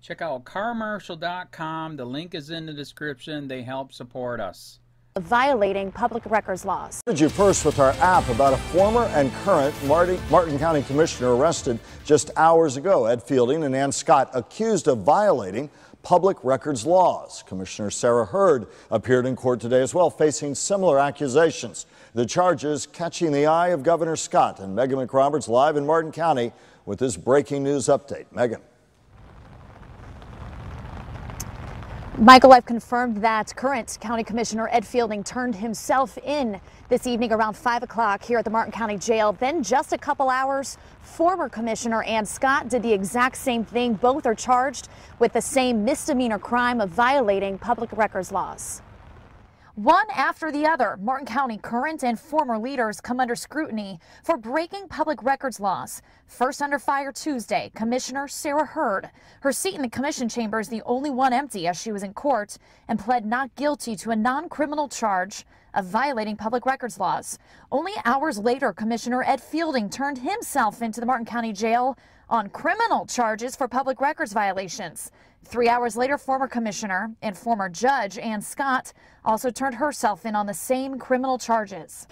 Check out carmarshal.com. The link is in the description. They help support us. Violating public records laws. You first with our app about a former and current Martin County Commissioner arrested just hours ago. Ed Fielding and Ann Scott accused of violating public records laws. Commissioner Sarah Hurd appeared in court today as well, facing similar accusations. The charges catching the eye of Governor Scott. And Megan McRoberts live in Martin County with this breaking news update. Megan. Michael, I've confirmed that current County Commissioner Ed Fielding turned himself in this evening around 5 o'clock here at the Martin County Jail. Then just a couple hours, former Commissioner Ann Scott did the exact same thing. Both are charged with the same misdemeanor crime of violating public records laws. One after the other, Martin County current and former leaders come under scrutiny for breaking public records laws. First under fire Tuesday, Commissioner Sarah Hurd. Her seat in the commission chamber is the only one empty as she was in court and pled not guilty to a non-criminal charge of violating public records laws. Only hours later, Commissioner Ed Fielding turned himself into the Martin County Jail on criminal charges for public records violations. 3 hours later, former commissioner and former judge Ann Scott also turned herself in on the same criminal charges.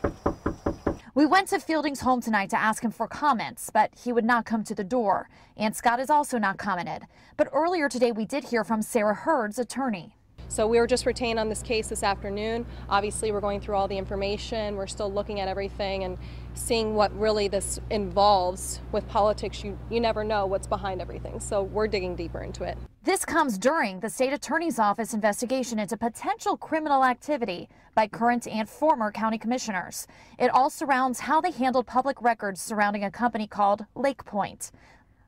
We went to Fielding's home tonight to ask him for comments, but he would not come to the door. Ann Scott has also not commented. But earlier today, we did hear from Sarah Hurd's attorney. So we were just retained on this case this afternoon. Obviously, we're going through all the information. We're still looking at everything and seeing what really this involves. With politics, you never know what's behind everything. So we're digging deeper into it. This comes during the state attorney's office investigation into potential criminal activity by current and former county commissioners. It all surrounds how they handled public records surrounding a company called Lake Point.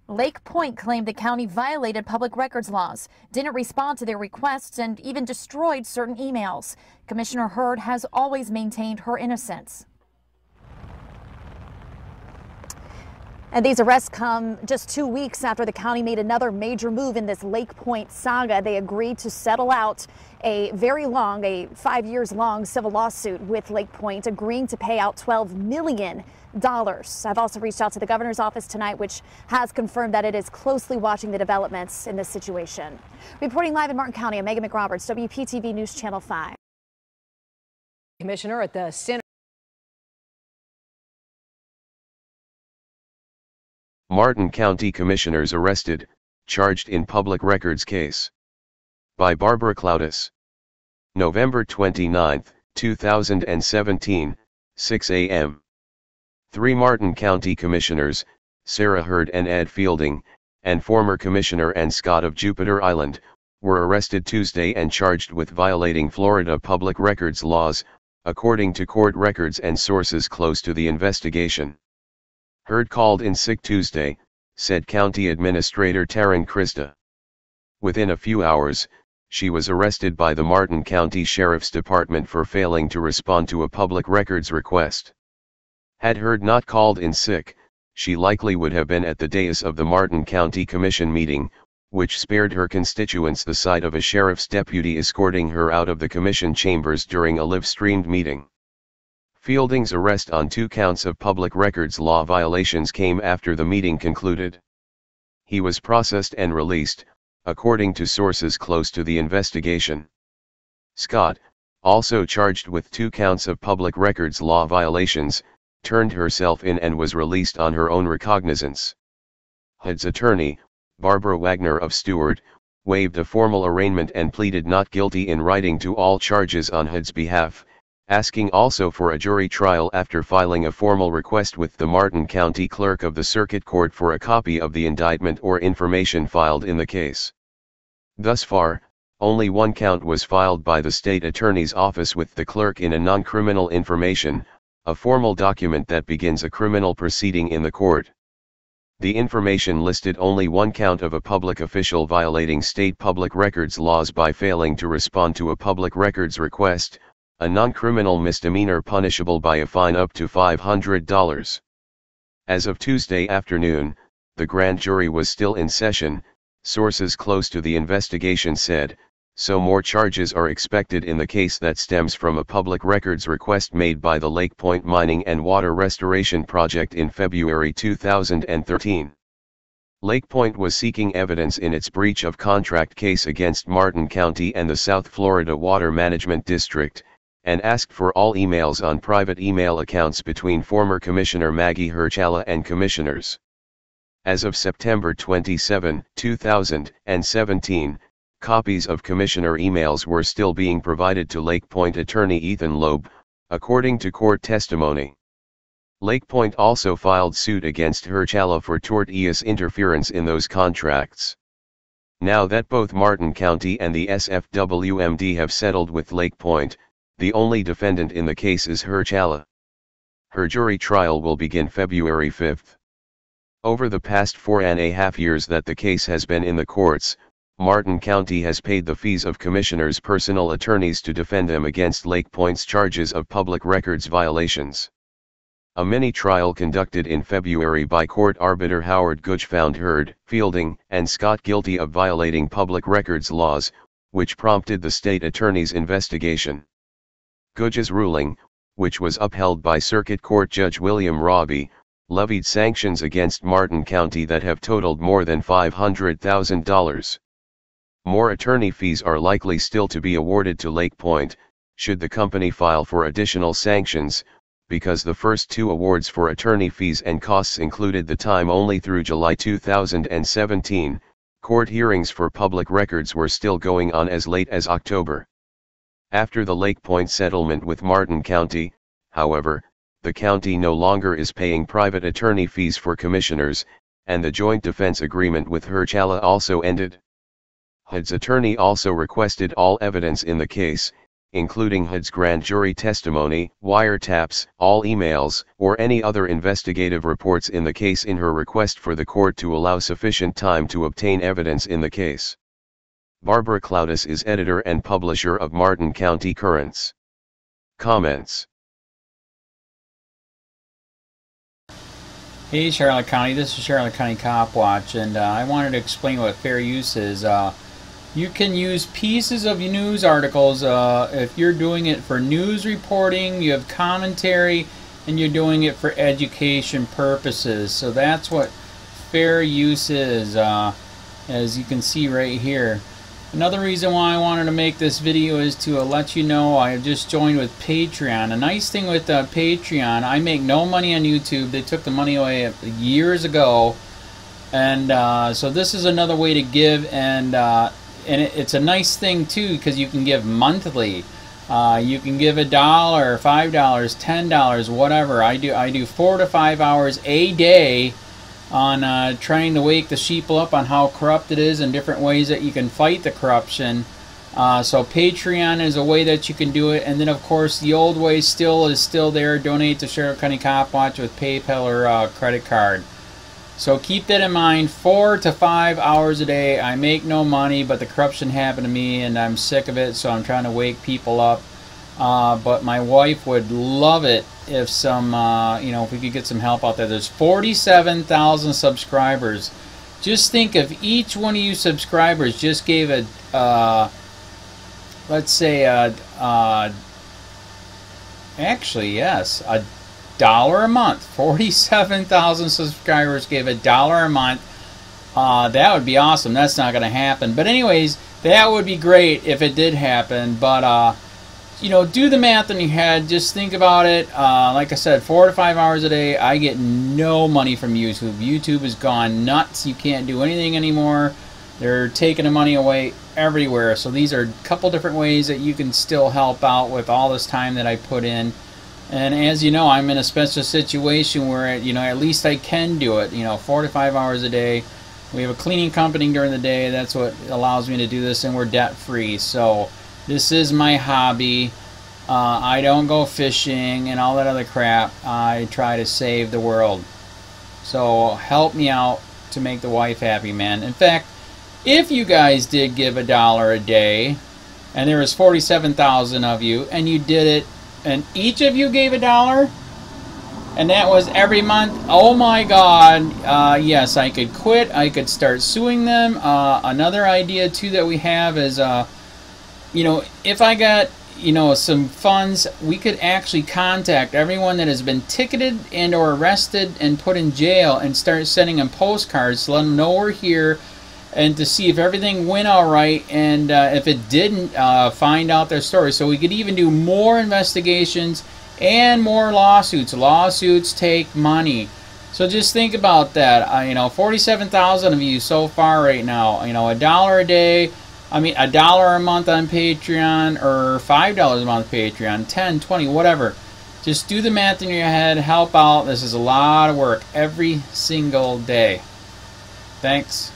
Lake Point claimed the county violated public records laws, didn't respond to their requests, and even destroyed certain emails. Commissioner Hurd has always maintained her innocence. And these arrests come just 2 weeks after the county made another major move in this Lake Point saga. They agreed to settle out a 5 years long civil lawsuit with Lake Point, agreeing to pay out $12 million. I've also reached out to the governor's office tonight, which has confirmed that it is closely watching the developments in this situation. Reporting live in Martin County, I'm Megan McRoberts, WPTV News Channel 5. Commissioner at the Center. Martin County Commissioners arrested, charged in public records case. By Barbara Cloudis. November 29, 2017, 6 a.m. 3 Martin County Commissioners, Sarah Hurd and Ed Fielding, and former Commissioner Ann Scott of Jupiter Island, were arrested Tuesday and charged with violating Florida public records laws, according to court records and sources close to the investigation. Hurd called in sick Tuesday, said County Administrator Taryn Krista. Within a few hours, she was arrested by the Martin County Sheriff's Department for failing to respond to a public records request. Had Hurd not called in sick, she likely would have been at the dais of the Martin County Commission meeting, which spared her constituents the sight of a sheriff's deputy escorting her out of the commission chambers during a live-streamed meeting. Fielding's arrest on 2 counts of public records law violations came after the meeting concluded. He was processed and released, according to sources close to the investigation. Scott, also charged with 2 counts of public records law violations, turned herself in and was released on her own recognizance. Hurd's attorney, Barbara Wagner of Stewart, waived a formal arraignment and pleaded not guilty in writing to all charges on Hurd's behalf, asking also for a jury trial after filing a formal request with the Martin County Clerk of the Circuit Court for a copy of the indictment or information filed in the case. Thus far, only 1 count was filed by the state attorney's office with the clerk in a non-criminal information, a formal document that begins a criminal proceeding in the court. The information listed only 1 count of a public official violating state public records laws by failing to respond to a public records request, a non-criminal misdemeanor punishable by a fine up to $500. As of Tuesday afternoon, the grand jury was still in session, sources close to the investigation said, so more charges are expected in the case that stems from a public records request made by the Lake Point Mining and Water Restoration Project in February 2013. Lake Point was seeking evidence in its breach of contract case against Martin County and the South Florida Water Management District, and asked for all emails on private email accounts between former Commissioner Maggie Herchala and commissioners. As of September 27, 2017, copies of commissioner emails were still being provided to Lake Point attorney Ethan Loeb, according to court testimony. Lake Point also filed suit against Herchala for tortious interference in those contracts. Now that both Martin County and the SFWMD have settled with Lake Point, the only defendant in the case is Herchala. Her jury trial will begin February 5. Over the past 4.5 years that the case has been in the courts, Martin County has paid the fees of commissioners' personal attorneys to defend them against Lake Point's charges of public records violations. A mini-trial conducted in February by court arbiter Howard Gooch found Heard, Fielding, and Scott guilty of violating public records laws, which prompted the state attorney's investigation. Gooch's ruling, which was upheld by Circuit Court Judge William Robbie, levied sanctions against Martin County that have totaled more than $500,000. More attorney fees are likely still to be awarded to Lake Point, should the company file for additional sanctions, because the first two awards for attorney fees and costs included the time only through July 2017, court hearings for public records were still going on as late as October. After the Lake Point settlement with Martin County, however, the county no longer is paying private attorney fees for commissioners, and the joint defense agreement with Herchala also ended. HUD's attorney also requested all evidence in the case, including HUD's grand jury testimony, wiretaps, all emails, or any other investigative reports in the case in her request for the court to allow sufficient time to obtain evidence in the case. Barbara Cloudis is editor and publisher of Martin County Currents. Comments. Hey Charlotte County, this is Charlotte County COPWATCH, and I wanted to explain what fair use is. You can use pieces of news articles if you're doing it for news reporting, you have commentary, and you're doing it for education purposes. So that's what fair use is, as you can see right here. Another reason why I wanted to make this video is to let you know I have just joined with Patreon. A nice thing with Patreon, I make no money on YouTube. They took the money away years ago, and so this is another way to give, and it's a nice thing too, because you can give monthly. You can give $1, $5, $10, whatever. I do 4 to 5 hours a day on trying to wake the sheeple up on how corrupt it is and different ways that you can fight the corruption. So Patreon is a way that you can do it, and then of course the old way is still there. Donate to Charlotte County COPWATCH with PayPal or credit card. So keep that in mind. 4 to 5 hours a day. I make no money, but the corruption happened to me and I'm sick of it, so I'm trying to wake people up. But my wife would love it if if we could get some help out there. There's 47,000 subscribers. Just think if each one of you subscribers just gave let's say actually yes, $1 a month. 47,000 subscribers gave $1 a month. That would be awesome. That's not going to happen. But anyways, that would be great if it did happen. But do the math in your head. Just think about it. Like I said, 4 to 5 hours a day. I get no money from YouTube. YouTube has gone nuts. You can't do anything anymore. They're taking the money away everywhere. So these are a couple different ways that you can still help out with all this time that I put in. And as you know, I'm in a special situation where, at least I can do it, 4 to 5 hours a day. We have a cleaning company during the day. That's what allows me to do this, and we're debt-free. So this is my hobby. I don't go fishing and all that other crap. I try to save the world. So help me out to make the wife happy, man. In fact, if you guys did give $1 a day, and there was 47,000 of you, and you did it, and each of you gave $1, and that was every month, oh my God, yes, I could quit. I could start suing them. Another idea too that we have is, if I got, you know, some funds, we could actually contact everyone that has been ticketed and or arrested and put in jail and start sending them postcards to let them know we're here, and to see if everything went all right, and if it didn't, find out their story. So we could even do more investigations and more lawsuits. Lawsuits take money. So just think about that. You know, 47,000 of you so far right now. You know, $1 a day. I mean, $1 a month on Patreon, or $5 a month Patreon, 10, 20, whatever. Just do the math in your head. Help out. This is a lot of work every single day. Thanks.